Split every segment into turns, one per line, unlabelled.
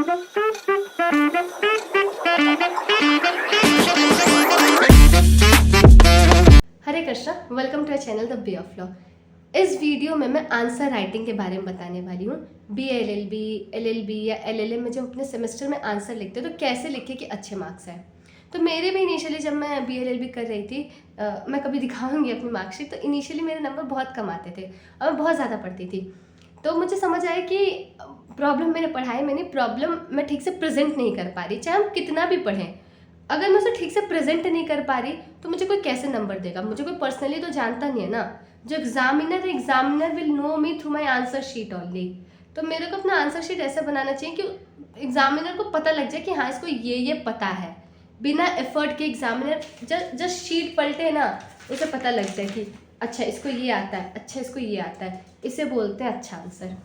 Hare Krishna, welcome to a channel the B of law. इस video में मैं answer writing के बारे में बताने वाली हूँ। BA LLB या LLM में जब अपने सेमेस्टर में आंसर लिखते हैं तो कैसे लिखे कि अच्छे मार्क्स आए। तो मेरे भी इनिशियली जब मैं BA LLB कर रही थी, मैं कभी दिखाऊंगी अपनी मार्कशीट, तो इनिशियली मेरे नंबर बहुत कम आते थे और मैं बहुत ज़्यादा पढ़ती थी। तो मुझे समझ आया कि प्रॉब्लम मेरे पढ़ाई में नहीं, प्रॉब्लम मैं ठीक से प्रेजेंट नहीं कर पा रही। चाहे हम कितना भी पढ़ें, अगर मैं उसे ठीक से प्रेजेंट नहीं कर पा रही तो मुझे कोई कैसे नंबर देगा। मुझे कोई पर्सनली तो जानता नहीं है ना। जो examiner will know me through my answer sheet only. तो मेरे को अपना आंसर शीट ऐसा बनाना चाहिए कि एग्जामिनर को पता लग जाए कि हाँ, इसको ये पता है। बिना एफर्ट के एग्जामिनर जस्ट शीट पलटे ना, उसे पता लग जाए कि अच्छा इसको ये आता है, अच्छा इसको ये आता है, इसे बोलते हैं अच्छा आंसर।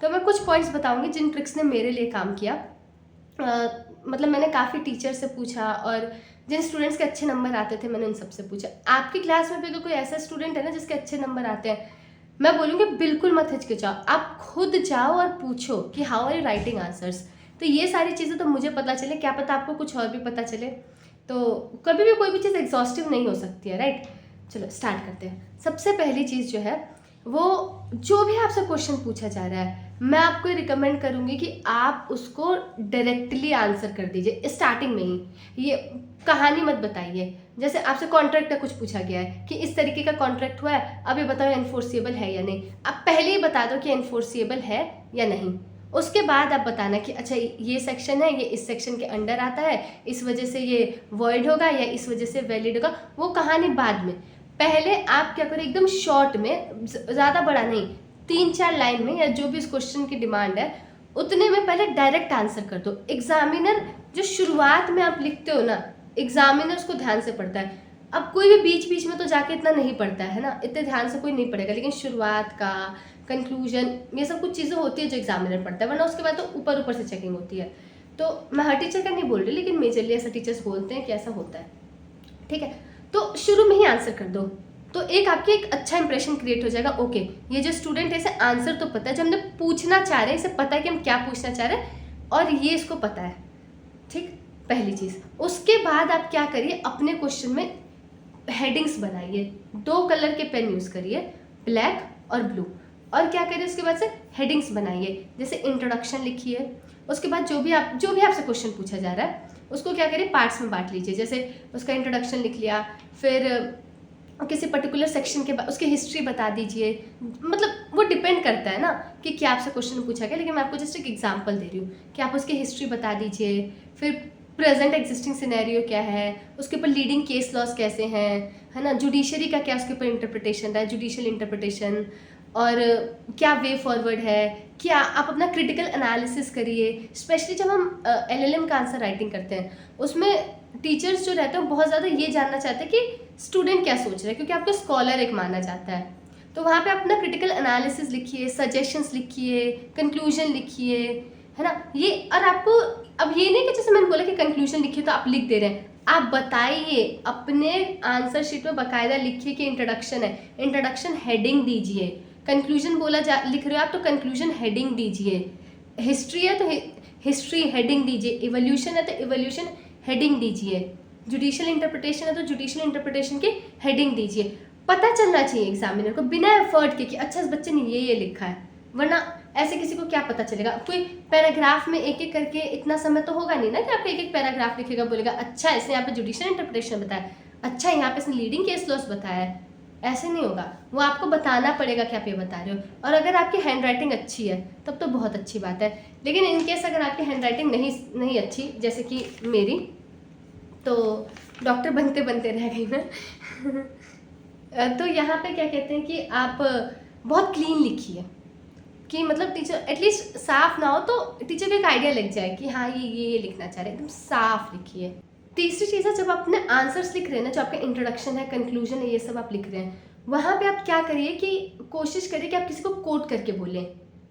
तो मैं कुछ पॉइंट्स बताऊंगी जिन ट्रिक्स ने मेरे लिए काम किया। मतलब मैंने काफ़ी टीचर से पूछा और जिन स्टूडेंट्स के अच्छे नंबर आते थे मैंने उन सबसे पूछा। आपकी क्लास में भी अगर कोई ऐसा स्टूडेंट है ना जिसके अच्छे नंबर आते हैं, मैं बोलूँगी बिल्कुल मत हिचकिचाओ, आप खुद जाओ और पूछो कि how are you writing answers. तो ये सारी चीज़ें तो मुझे पता चले, क्या पता आपको कुछ और भी पता चले। तो कभी भी कोई भी चीज़ एग्जॉस्टिव नहीं हो सकती है, राइट। चलो स्टार्ट करते हैं। सबसे पहली चीज़ जो है वो, जो भी आपसे क्वेश्चन पूछा जा रहा है, मैं आपको रिकमेंड करूंगी कि आप उसको डायरेक्टली आंसर कर दीजिए स्टार्टिंग में ही। ये कहानी मत बताइए। जैसे आपसे कॉन्ट्रैक्ट का कुछ पूछा गया है कि इस तरीके का कॉन्ट्रैक्ट हुआ है, अब ये बताओ एनफोर्सिएबल है या नहीं। आप पहले ही बता दो कि एनफोर्सिएबल है या नहीं। उसके बाद आप बताना कि अच्छा ये सेक्शन है, ये इस सेक्शन के अंडर आता है, इस वजह से ये वॉइड होगा या इस वजह से वैलिड होगा। वो कहानी बाद में। पहले आप क्या करें, एकदम शॉर्ट में, ज़्यादा बड़ा नहीं, 3-4 लाइन में या जो भी इस क्वेश्चन की डिमांड है उतने में पहले डायरेक्ट आंसर कर दो। एग्जामिनर जो शुरुआत में आप लिखते हो ना, एग्जामिनर उसको ध्यान से पढ़ता है। अब कोई भी बीच बीच में तो जाके इतना नहीं पढ़ता है ना, इतने ध्यान से कोई नहीं पढ़ेगा, लेकिन शुरुआत का, कंक्लूजन, ये सब कुछ चीज़ें होती है जो एग्जामिनर पढ़ता है, वरना उसके बाद तो ऊपर ऊपर से चेकिंग होती है। तो मैं हर टीचर का नहीं बोल रही, लेकिन मेजरली ऐसा टीचर्स बोलते हैं कि ऐसा होता है, ठीक है। तो शुरू में ही आंसर कर दो, तो एक आपकी एक अच्छा इंप्रेशन क्रिएट हो जाएगा। ओके, ये जो स्टूडेंट है इसे आंसर तो पता है, जो हमने पूछना चाह रहे हैं इसे पता है कि हम क्या पूछना चाह रहे हैं और ये इसको पता है, ठीक। पहली चीज़। उसके बाद आप क्या करिए, अपने क्वेश्चन में हेडिंग्स बनाइए। 2 कलर के पेन यूज़ करिए, ब्लैक और ब्लू। और क्या करिए, उसके बाद से हेडिंग्स बनाइए। जैसे इंट्रोडक्शन लिखिए, उसके बाद जो भी आपसे क्वेश्चन पूछा जा रहा है उसको क्या करिए, पार्ट्स में बांट लीजिए। जैसे उसका इंट्रोडक्शन लिख लिया, फिर किसी पर्टिकुलर सेक्शन के बाद उसकी हिस्ट्री बता दीजिए। मतलब वो डिपेंड करता है ना कि क्या आपसे क्वेश्चन पूछा गया, लेकिन मैं आपको जस्ट एक एग्जांपल दे रही हूँ कि आप उसकी हिस्ट्री बता दीजिए। फिर प्रेजेंट एग्जिस्टिंग सिनेरियो क्या है, उसके ऊपर लीडिंग केस लॉस कैसे हैं, है ना, जुडिशरी का क्या उसके ऊपर इंटरप्रिटेशन रहा है, जुडिशियल इंटरप्रिटेशन, और क्या वे फॉरवर्ड है, क्या आप अपना क्रिटिकल एनालिसिस करिए। स्पेशली जब हम LLM का आंसर राइटिंग करते हैं, उसमें टीचर्स जो रहते हैं बहुत ज़्यादा ये जानना चाहते हैं कि स्टूडेंट क्या सोच रहा है, क्योंकि आपको स्कॉलर एक माना जाता है। तो वहाँ पे अपना क्रिटिकल एनालिसिस लिखिए, सजेशंस लिखिए, कंक्लूजन लिखिए, है ना। ये, और आपको अब ये नहीं कि जैसे मैंने बोला कि कंक्लूजन लिखिए तो आप लिख दे रहे हैं, आप बताइए अपने आंसर शीट में बाकायदा लिखिए कि इंट्रोडक्शन है, इंट्रोडक्शन हेडिंग दीजिए। कंक्लूजन लिख रहे हो आप तो कंक्लूजन हेडिंग दीजिए। हिस्ट्री है तो हिस्ट्री हेडिंग दीजिए, इवोल्यूशन है तो इवोल्यूशन हेडिंग दीजिए, जुडिशियल इंटरप्रिटेशन है तो जुडिशियल इंटरप्रिटेशन की हेडिंग दीजिए। पता चलना चाहिए एग्जामिनर को बिना एफर्ट के कि अच्छा इस बच्चे ने ये लिखा है, वरना ऐसे किसी को क्या पता चलेगा। कोई पैराग्राफ में एक एक करके इतना समय तो होगा नहीं ना कि आपको एक एक पैराग्राफ लिखेगा, बोलेगा अच्छा इसने यहाँ पे जुडिशियल इंटरप्रिटेशन बताया, अच्छा यहाँ पे इसने लीडिंग केस लॉस बताया है। ऐसे नहीं होगा, वो आपको बताना पड़ेगा कि आप ये बता रहे हो। और अगर आपकी हैंड राइटिंग अच्छी है तब तो बहुत अच्छी बात है, लेकिन इनकेस अगर आपकी हैंड राइटिंग नहीं अच्छी, जैसे कि मेरी, तो डॉक्टर बनते बनते रह गई मैं तो यहाँ पे क्या कहते हैं कि आप बहुत क्लीन लिखिए, कि मतलब टीचर एटलीस्ट साफ ना हो तो टीचर को एक आइडिया लग जाए कि हाँ ये लिखना चाह रहे हैं। एकदम साफ लिखिए। तीसरी चीज़ है, जब आप अपने आंसर्स लिख रहे हैं ना, जो आपका इंट्रोडक्शन है, कंक्लूजन है, ये सब आप लिख रहे हैं, वहाँ पे आप क्या करिए कि कोशिश करिए कि आप किसी को कोट करके बोलें,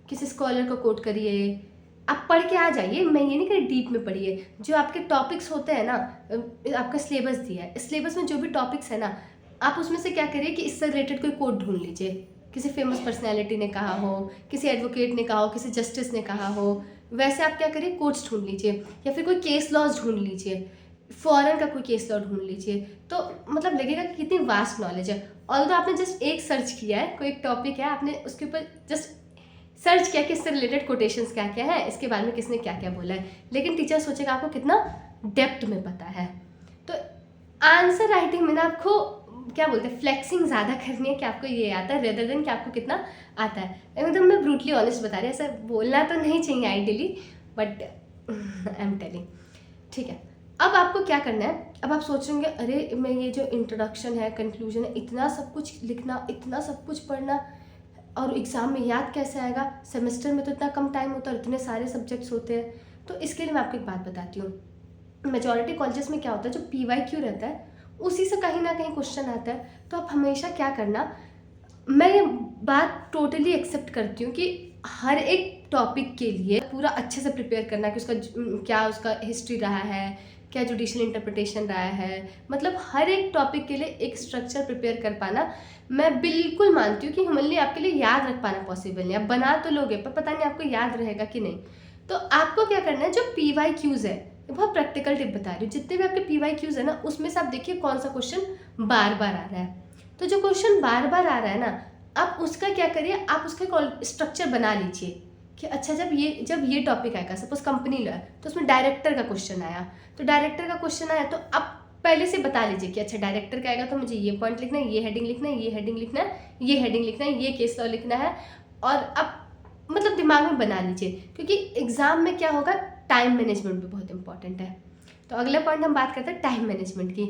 किसी स्कॉलर को कोट करिए। आप पढ़ के आ जाइए, मैं ये नहीं कह रही डीप में पढ़िए। जो आपके टॉपिक्स होते हैं ना, आपका सिलेबस दिया है, सिलेबस में जो भी टॉपिक्स है ना, आप उसमें से क्या करिए कि इससे रिलेटेड कोई कोट ढूंढ लीजिए। किसी फेमस पर्सनैलिटी ने कहा हो, किसी एडवोकेट ने कहा हो, किसी जस्टिस ने कहा हो, वैसे आप क्या करिए, कोट्स ढूंढ लीजिए या फिर कोई केस लॉज ढूंढ लीजिए, फॉरेन का कोई केस लॉ ढूंढ लीजिए। तो मतलब लगेगा कि कितनी वास्ट नॉलेज है। ऑल्दो आपने जस्ट एक सर्च किया है, कोई एक टॉपिक है, आपने उसके ऊपर जस्ट सर्च किया कि इससे रिलेटेड कोटेशंस क्या क्या है, इसके बारे में किसने क्या क्या बोला है, लेकिन टीचर सोचेगा आपको कितना डेप्थ में पता है। तो आंसर राइटिंग में ना आपको क्या बोलते हैं, फ्लेक्सिंग ज़्यादा करनी है कि आपको ये आता है रेदर देन कि आपको कितना आता है। एकदम मैं ब्रूटली ऑनेस्ट बता रही हूँ, ऐसा बोलना तो नहीं चाहिए ideally, but I am telling. ठीक है, अब आपको क्या करना है, अब आप सोचेंगे अरे मैं ये जो इंट्रोडक्शन है, कंक्लूजन है, इतना सब कुछ लिखना, इतना सब कुछ पढ़ना, और एग्ज़ाम में याद कैसे आएगा, सेमेस्टर में तो इतना कम टाइम होता है, इतने सारे सब्जेक्ट्स होते हैं। तो इसके लिए मैं आपको एक बात बताती हूँ, मेजॉरिटी कॉलेजेस में क्या होता है, जो PYQ रहता है उसी से कहीं ना कहीं क्वेश्चन आता है। तो आप हमेशा क्या करना, मैं ये बात टोटली एक्सेप्ट करती हूँ कि हर एक टॉपिक के लिए पूरा अच्छे से प्रिपेयर करना कि उसका क्या उसका हिस्ट्री रहा है, क्या जुडिशियल इंटरप्रिटेशन रहा है, मतलब हर एक टॉपिक के लिए एक स्ट्रक्चर प्रिपेयर कर पाना मैं बिल्कुल मानती हूँ कि ह्यूमनली आपके लिए याद रख पाना पॉसिबल नहीं। आप बना तो लोगे पर पता नहीं आपको याद रहेगा कि नहीं। तो आपको क्या करना है, जो PYQs है, बहुत प्रैक्टिकल टिप बता रही हूँ, जितने भी आपके PYQs है ना, उसमें से आप देखिए कौन सा क्वेश्चन बार बार आ रहा है। तो जो क्वेश्चन बार बार आ रहा है ना, आप उसका क्या करिए, आप उसका स्ट्रक्चर बना लीजिए कि अच्छा जब ये टॉपिक आएगा, सपोज कंपनी लॉ है तो उसमें डायरेक्टर का क्वेश्चन आया, तो डायरेक्टर का क्वेश्चन आया तो आप पहले से बता लीजिए कि अच्छा डायरेक्टर का आएगा तो मुझे ये पॉइंट लिखना है, ये हेडिंग लिखना है, ये हेडिंग लिखना है, ये हेडिंग लिखना है, ये केस लॉ लिखना है, और आप मतलब दिमाग में बना लीजिए, क्योंकि एग्जाम में क्या होगा, टाइम मैनेजमेंट भी बहुत इंपॉर्टेंट है। तो अगला पॉइंट हम बात करते हैं टाइम मैनेजमेंट की।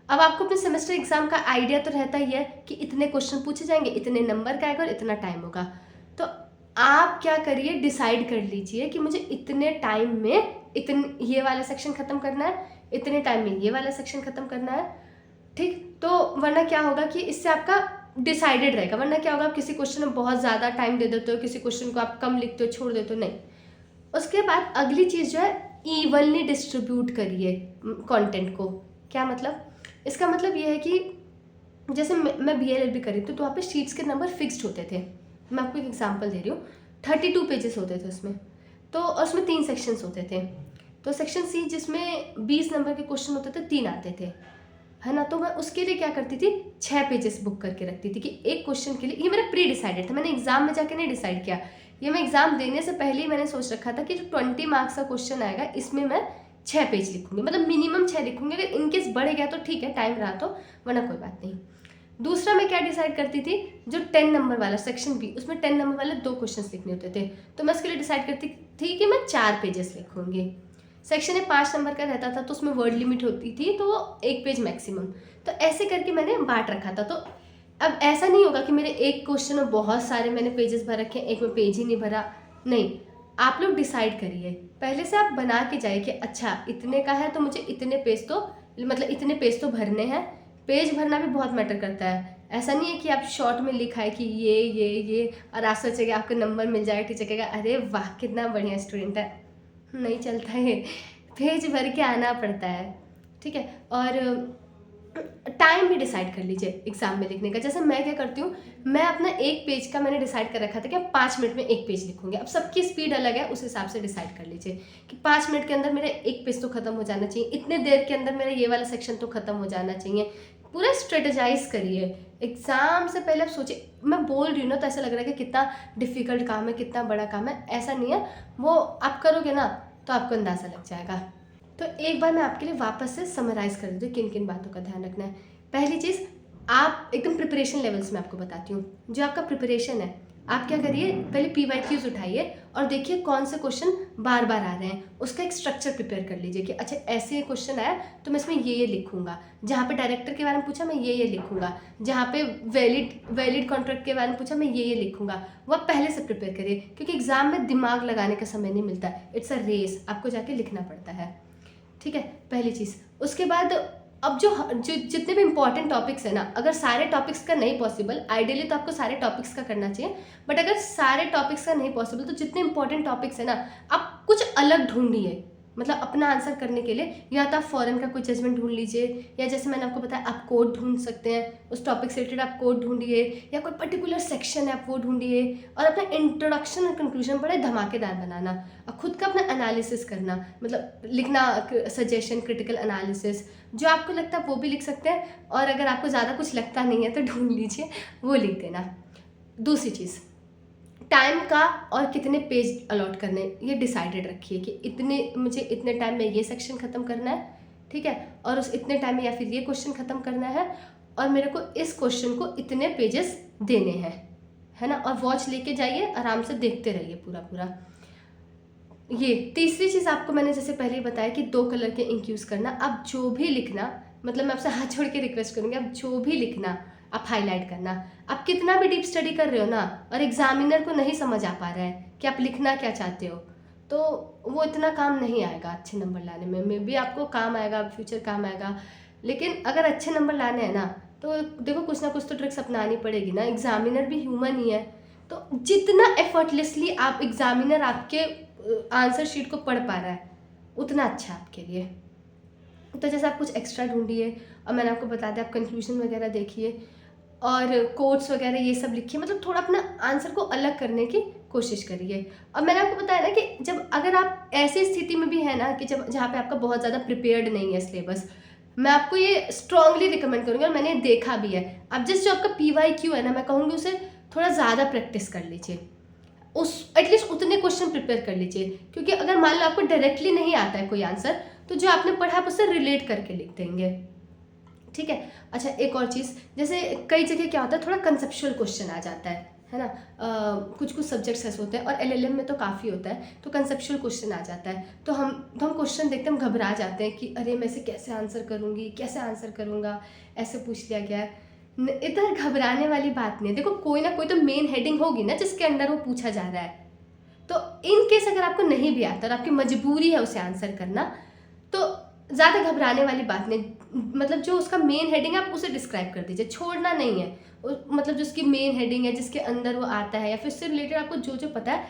अब आपको अपने सेमेस्टर एग्जाम का आइडिया तो रहता ही है कि इतने क्वेश्चन पूछे जाएंगे, इतने नंबर का आएगा और इतना टाइम होगा। तो आप क्या करिए, डिसाइड कर लीजिए कि मुझे इतने टाइम में इतने ये वाला सेक्शन खत्म करना है, इतने टाइम में ये वाला सेक्शन खत्म करना है। ठीक, तो वरना क्या होगा कि इससे आपका डिसाइडेड रहेगा, वरना क्या होगा, आप किसी क्वेश्चन में बहुत ज़्यादा टाइम दे देते हो, किसी क्वेश्चन को आप कम लिखते हो, छोड़ देते हो, नहीं। उसके बाद अगली चीज़ जो है, इवनली डिस्ट्रीब्यूट करिए कंटेंट को। क्या मतलब, इसका मतलब ये है कि जैसे मैं BLLB करी तो वहाँ पे शीट्स के नंबर फिक्स्ड होते थे। मैं आपको एक एग्जांपल दे रही हूँ, 32 पेजेस होते थे उसमें, तो उसमें 3 सेक्शंस होते थे। तो सेक्शन C जिसमें 20 नंबर के क्वेश्चन होते थे, 3 आते थे, है ना। तो मैं उसके लिए क्या करती थी, 6 पेजेस बुक करके रखती थी कि एक क्वेश्चन के लिए, ये मेरा प्री डिसाइडेड था, मैंने एग्जाम में जाके नहीं डिसाइड किया, ये मैं एग्जाम देने से पहले ही मैंने सोच रखा था कि जो 20 मार्क्स का क्वेश्चन आएगा इसमें मैं 6 पेज लिखूंगी, मतलब मिनिमम 6 लिखूंगी, अगर इनकेस बढ़ गया तो ठीक है, टाइम रहा तो, वरना कोई बात नहीं। दूसरा मैं क्या डिसाइड करती थी, जो 10 नंबर वाला सेक्शन B, उसमें 10 नंबर वाले 2 क्वेश्चन लिखने होते थे, तो मैं उसके लिए डिसाइड करती थी कि मैं 4 पेजेस लिखूंगी। सेक्शन में 5 नंबर का रहता था तो उसमें वर्ड लिमिट होती थी, तो वो 1 पेज मैक्सिमम। तो ऐसे करके मैंने बांट रखा था। तो अब ऐसा नहीं होगा कि मेरे एक क्वेश्चन में बहुत सारे मैंने पेजेस भर रखे हैं, एक में पेज ही नहीं भरा, नहीं। आप लोग डिसाइड करिए, पहले से आप बना के जाइए कि अच्छा इतने का है तो मुझे इतने पेज तो, मतलब इतने पेज तो भरने हैं। पेज भरना भी बहुत मैटर करता है, ऐसा नहीं है कि आप शॉर्ट में लिखा है कि ये और आप सोचेगा आपको नंबर मिल जाएगा, टीचर कहेगा अरे वाह कितना बढ़िया स्टूडेंट है, नहीं चलता है, पेज भर के आना पड़ता है। ठीक है, और टाइम भी डिसाइड कर लीजिए एग्जाम में लिखने का। जैसे मैं क्या करती हूँ, मैं अपना एक पेज का मैंने डिसाइड कर रखा था कि 5 मिनट में एक पेज लिखूंगी। अब सबकी स्पीड अलग है, उस हिसाब से डिसाइड कर लीजिए कि 5 मिनट के अंदर मेरा एक पेज तो खत्म हो जाना चाहिए, इतने देर के अंदर मेरा ये वाला सेक्शन तो खत्म हो जाना चाहिए। पूरा स्ट्रेटेजाइज करिए एग्जाम से पहले। आप सोचिए, मैं बोल रही हूँ ना तो ऐसा लग रहा है कि कितना डिफिकल्ट काम है, कितना बड़ा काम है, ऐसा नहीं है। वो आप करोगे ना तो आपको अंदाज़ा लग जाएगा। तो एक बार मैं आपके लिए वापस से समराइज़ कर देती हूँ किन किन बातों का ध्यान रखना है। पहली चीज़, आप एकदम प्रिपरेशन लेवल्स में आपको बताती हूँ। जो आपका प्रिपरेशन है, आप क्या करिए, पहले PYQs उठाइए और देखिए कौन से क्वेश्चन बार बार आ रहे हैं, उसका एक स्ट्रक्चर प्रिपेयर कर लीजिए कि अच्छा ऐसे क्वेश्चन आया तो मैं इसमें ये लिखूंगा, जहाँ पे डायरेक्टर के बारे में पूछा मैं ये लिखूंगा, जहाँ पे वैलिड कॉन्ट्रैक्ट के बारे में पूछा मैं ये लिखूंगा। वो आप पहले से प्रिपेयर करिए, क्योंकि एग्जाम में दिमाग लगाने का समय नहीं मिलता है, इट्स अ रेस, आपको जाके लिखना पड़ता है। ठीक है, पहली चीज़। उसके बाद अब जो जितने भी इंपॉर्टेंट टॉपिक्स है ना, अगर सारे टॉपिक्स का नहीं पॉसिबल, आइडियली तो आपको सारे टॉपिक्स का करना चाहिए, बट अगर सारे टॉपिक्स का नहीं पॉसिबल तो जितने इंपॉर्टेंट टॉपिक्स है ना, आप कुछ अलग ढूंढिए। मतलब अपना आंसर करने के लिए या तो आप फॉरेन का कोई जजमेंट ढूंढ लीजिए, या जैसे मैंने आपको बताया आप कोड ढूंढ सकते हैं, उस टॉपिक से रिलेटेड आप कोड ढूंढिए, या कोई पर्टिकुलर सेक्शन है आप वो ढूंढिए, और अपना इंट्रोडक्शन और कंक्लूजन बड़े धमाकेदार बनाना, और खुद का अपना एनालिसिस करना, मतलब लिखना, सजेशन, क्रिटिकल एनालिसिस, जो आपको लगता है वो भी लिख सकते हैं, और अगर आपको ज़्यादा कुछ लगता नहीं है तो ढूंढ लीजिए, वो लिख देना। दूसरी चीज़, टाइम का और कितने पेज अलॉट करने ये डिसाइडेड रखिए कि मुझे इतने टाइम में ये सेक्शन ख़त्म करना है, ठीक है, और उस इतने टाइम में या फिर ये क्वेश्चन ख़त्म करना है, और मेरे को इस क्वेश्चन को इतने पेजेस देने हैं, है ना, और वॉच लेके जाइए, आराम से देखते रहिए पूरा पूरा। ये तीसरी चीज़ आपको मैंने जैसे पहले ही बताया कि 2 कलर के इंक यूज़ करना। अब जो भी लिखना, मतलब मैं आपसे हाथ जोड़ के रिक्वेस्ट करूँगी, अब जो भी लिखना आप हाईलाइट करना। आप कितना भी डीप स्टडी कर रहे हो ना, और एग्जामिनर को नहीं समझ आ पा रहा है कि आप लिखना क्या चाहते हो, तो वो इतना काम नहीं आएगा अच्छे नंबर लाने में। मे बी आपको काम आएगा, फ्यूचर काम आएगा, लेकिन अगर अच्छे नंबर लाने हैं ना, तो देखो कुछ ना कुछ तो ट्रिक्स अपनानी पड़ेगी ना, एग्जामिनर भी ह्यूमन ही है। तो जितना एफर्टलेसली आप एग्जामिनर आपके आंसर शीट को पढ़ पा रहा है, उतना अच्छा आपके लिए। तो जैसे आप कुछ एक्स्ट्रा ढूंढिए, और मैंने आपको बता दिया, आप कंक्लूजन वगैरह देखिए, और कोट्स वगैरह ये सब लिखिए, मतलब थोड़ा अपना आंसर को अलग करने की कोशिश करिए। और मैंने आपको बताया ना कि जब अगर आप ऐसी स्थिति में भी है ना कि जहाँ पे आपका बहुत ज़्यादा प्रिपेयर्ड नहीं है सिलेबस, मैं आपको ये स्ट्रांगली रिकमेंड करूँगी, और मैंने देखा भी है, आप जो आपका PYQ है ना, मैं कहूँगी उसे थोड़ा ज़्यादा प्रैक्टिस कर लीजिए, उस एटलीस्ट उतने क्वेश्चन प्रिपेयर कर लीजिए, क्योंकि अगर मान लो आपको डायरेक्टली नहीं आता है कोई आंसर, तो जो आपने पढ़ा आप उससे रिलेट करके लिख देंगे, ठीक है। अच्छा, एक और चीज़, जैसे कई जगह क्या होता है, थोड़ा कंसेप्चुअल क्वेश्चन आ जाता है ना, कुछ सब्जेक्ट्स ऐसे होते हैं, और LLM में तो काफ़ी होता है, तो कंसेप्चुअल क्वेश्चन आ जाता है, तो हम क्वेश्चन देखते हम घबरा जाते हैं कि अरे मैं इसे कैसे आंसर करूँगी, कैसे आंसर करूँगा, ऐसे पूछ लिया गया है। इधर घबराने वाली बात नहीं है। देखो कोई ना कोई तो मेन हेडिंग होगी ना जिसके अंडर वो पूछा जा रहा है, तो इन केस अगर आपको नहीं भी आता और आपकी मजबूरी है उसे आंसर करना, तो ज़्यादा घबराने वाली बात नहीं, मतलब जो उसका मेन हेडिंग है आप उसे डिस्क्राइब कर दीजिए, छोड़ना नहीं है। मतलब जो उसकी मेन हेडिंग है, जिसके अंदर वो आता है, या फिर उससे रिलेटेड आपको जो जो पता है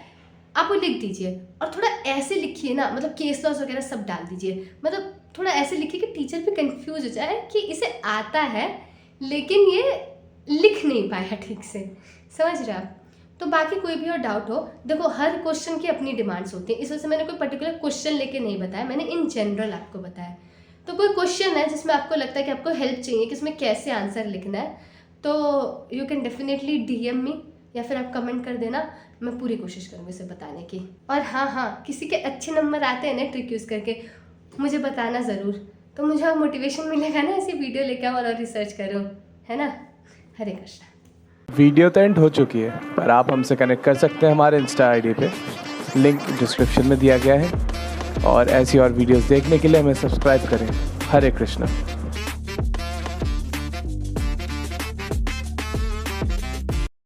आप वो लिख दीजिए, और थोड़ा ऐसे लिखिए ना, मतलब केस लॉस वगैरह सब डाल दीजिए, मतलब थोड़ा ऐसे लिखिए कि टीचर भी कंफ्यूज हो जाए कि इसे आता है लेकिन ये लिख नहीं पाया ठीक से, समझ रहे आप। तो बाकी कोई भी और डाउट हो, देखो हर क्वेश्चन की अपनी डिमांड्स होती हैं, इस वजह से मैंने कोई पर्टिकुलर क्वेश्चन लेके नहीं बताया, मैंने इन जनरल आपको बताया। तो कोई क्वेश्चन है जिसमें आपको लगता है कि आपको हेल्प चाहिए कि इसमें कैसे आंसर लिखना है, तो यू कैन डेफिनेटली DM मी, या फिर आप कमेंट कर देना, मैं पूरी कोशिश करूँगी इसे बताने की। और हाँ, किसी के अच्छे नंबर आते हैं ना ट्रिक यूज़ करके, मुझे बताना ज़रूर, तो मुझे और मोटिवेशन मिलेगा ना, ऐसी वीडियो लेकर और रिसर्च करूँ, है ना। हरे कृष्णा।
वीडियो तो एंड हो चुकी है, पर आप हमसे कनेक्ट कर सकते हैं हमारे इंस्टा ID पे, लिंक डिस्क्रिप्शन में दिया गया है। और ऐसी और वीडियोस देखने के लिए हमें सब्सक्राइब करें। हरे कृष्णा।